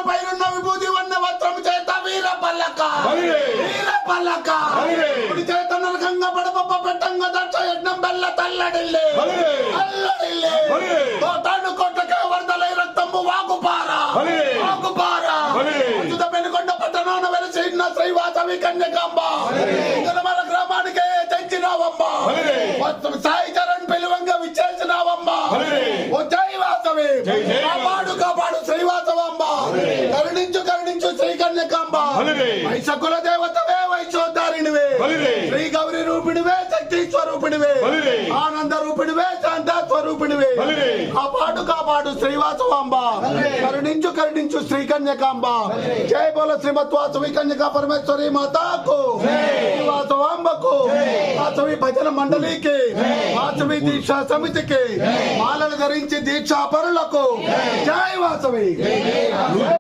పైరున్న విభూతి వన్న వస్త్రం చేత వీర పల్లక కుడి చేత నరకంగా పడపప్ప పెట్టంగా దక్ష యజ్ఞం బెల్ల తల్లడిల్లే తోటాను కొట్టకే వరదలై రక్తంబు వాగుపారా పెనుకొండ పట్టణాన వెలిసిన శ్రీవాసవి కన్యకాంబ మన గ్రామానికే తెచ్చినావమ్మ సాయి చరణ్ పిలువంగా విచ్చేసినావమ్మ ఓ జై వాసవి కాపాడు శ్రీవాసవాంబ కరుణించు శ్రీ కన్యకాంబ వైశకుల దేవతవే వైశోద్ధారిణివే శ్రీ గౌరీ రూపిణివే శక్తి స్వరూపిణివే ఆనంద రూపిణివే శాంత స్వరూపిణివే కాపాడు శ్రీవాసవాంబ కరుణించు శ్రీ కన్యకాంబ జై బోల శ్రీమత్ వాసవి కన్యకా పరమేశ్వరి మాతాకు శ్రీవాసవాంబకు వాసవి భజన మండలికి వాసవి దీక్షా సమితికి మాలలు ధరించి దీక్షా పరులకు జై వాసవి.